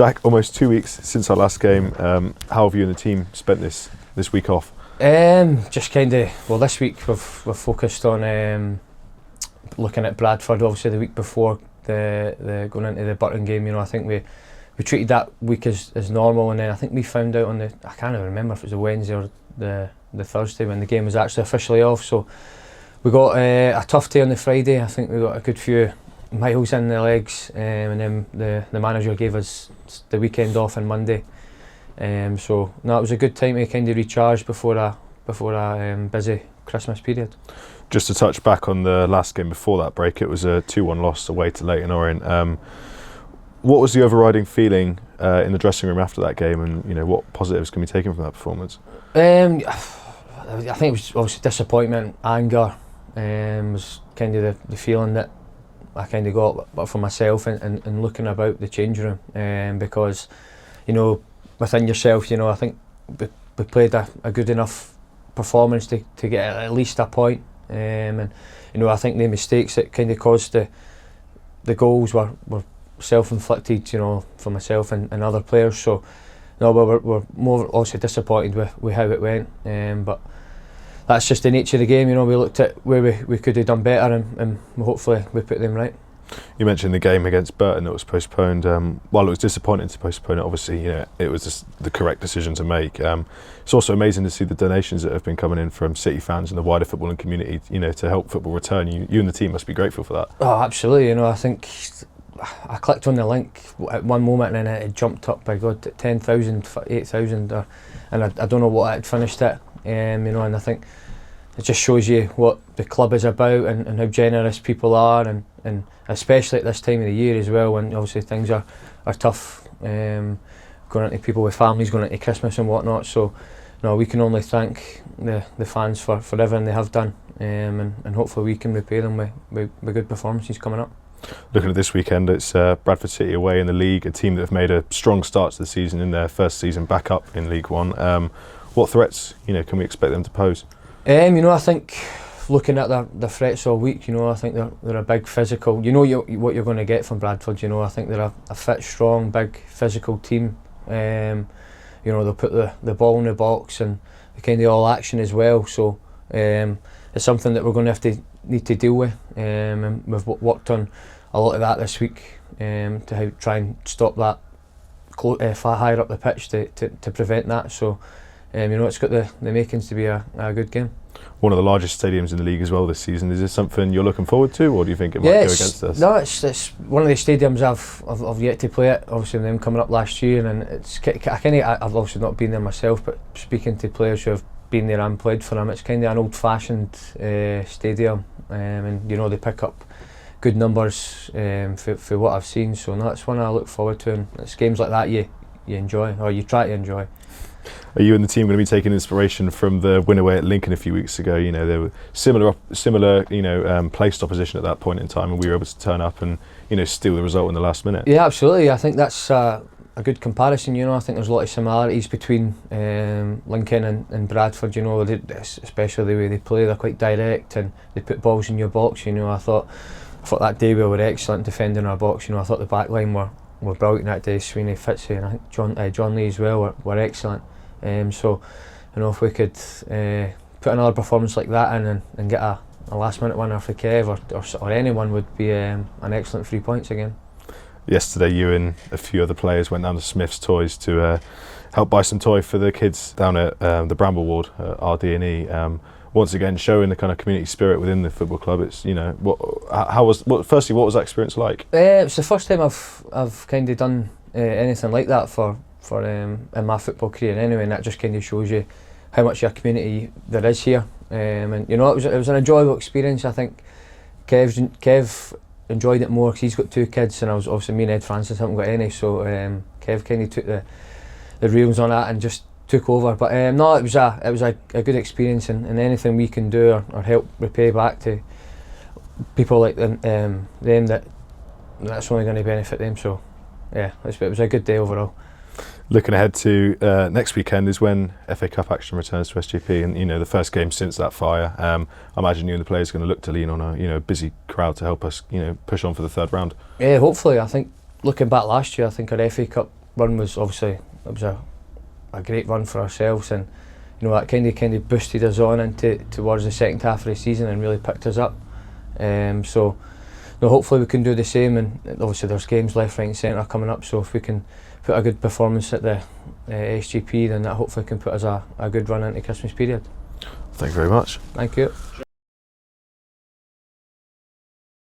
Jack, almost 2 weeks since our last game. How have you and the team spent this week off? Just kind of, well, this week we've focused on looking at Bradford. Obviously, the week before the going into the Burton game, I think we treated that week as normal, and then I think we found out on I can't even remember if it was the Wednesday or the Thursday when the game was actually officially off. So we got a tough day on the Friday. I think we got a good few miles in the legs, and then the manager gave us the weekend off on Monday. So no, it was a good time to kind of recharge before a busy Christmas period. Just to touch back on the last game before that break, it was a 2-1 loss away to Leyton Orient. What was the overriding feeling in the dressing room after that game, and what positives can be taken from that performance? I think it was obviously disappointment, anger. Was kind of the feeling that I kind of got for myself and looking about the change room, because within yourself, I think we played a good enough performance to get at least a point, and I think the mistakes that kind of caused the goals were self-inflicted, for myself and other players. So no, we're more obviously disappointed with how it went, but that's just the nature of the game. We looked at where we could have done better, and hopefully we put them right. You mentioned the game against Burton that was postponed. While it was disappointing to postpone it, obviously it was just the correct decision to make. It's also amazing to see the donations that have been coming in from City fans and the wider footballing community, to help football return. You and the team must be grateful for that. Oh, absolutely. I think I clicked on the link at one moment and then it jumped up by God to 10,000, 8,000, and I don't know what it finished at. And I think it just shows you what the club is about and how generous people are, and especially at this time of the year as well, when obviously things are tough, going into people with families, going into Christmas and whatnot. So no, we can only thank the fans for everything they have done, and hopefully we can repay them with good performances coming up. Looking at this weekend, it's Bradford City away in the league, a team that have made a strong start to the season in their first season back up in League One. What threats can we expect them to pose? I think looking at the threats all week, I think they're a big physical. What you're going to get from Bradford. I think they're a fit, strong, big physical team. They'll put the ball in the box and the kind of all action as well. So it's something that we're going to need to deal with. And we've worked on a lot of that this week, to try and stop that far higher up the pitch to prevent that. So it's got the makings to be a good game. One of the largest stadiums in the league as well this season. Is this something you're looking forward to, or do you think it might go against us? No, it's one of the stadiums I've yet to play it. Obviously, them coming up last year, and I've obviously not been there myself, but speaking to players who have been there and played for them, it's kind of an old-fashioned stadium, and they pick up good numbers for what I've seen. So no, that's one I look forward to, and it's games like that you enjoy, or you try to enjoy. Are you and the team going to be taking inspiration from the win away at Lincoln a few weeks ago? They were similar placed opposition at that point in time, and we were able to turn up and steal the result in the last minute. Yeah, absolutely. I think that's a good comparison. I think there's a lot of similarities between Lincoln and Bradford. Especially the way they play. They're quite direct and they put balls in your box. I thought that day we were excellent defending our box. I thought the back line were brilliant that day. Sweeney, Fitzy, and I think John Lee as well were excellent. So if we could put another performance like that in and get a last minute winner for Kev or anyone would be an excellent 3 points again. Yesterday you and a few other players went down to Smith's Toys to help buy some toy for the kids down at the Bramble Ward at RD&E. Once again showing the kind of community spirit within the football club. It's firstly, what was that experience like? It's the first time I've kind of done anything like that for in my football career anyway, and that just kind of shows you how much of a community there is here. And it was an enjoyable experience. I think Kev enjoyed it more because he's got 2 kids, and I was obviously me and Ed Francis haven't got any, so Kev kind of took the reins on that and just took over. But no, it was a good experience, and anything we can do or help repay back to people like them that's only going to benefit them. So yeah, it was a good day overall. Looking ahead to next weekend is when FA Cup action returns to SJP, and the first game since that fire. I imagine you and the players are going to look to lean on a busy crowd to help us push on for the third round. Yeah, hopefully. I think looking back last year, I think our FA Cup run was obviously, it was a great run for ourselves, and you know, that kind of boosted us on into towards the second half of the season and really picked us up. So no, hopefully we can do the same, and obviously there's games left, right and centre coming up, so if we can put a good performance at the SGP, then that hopefully can put us a good run into Christmas period. Thank you very much. Thank you.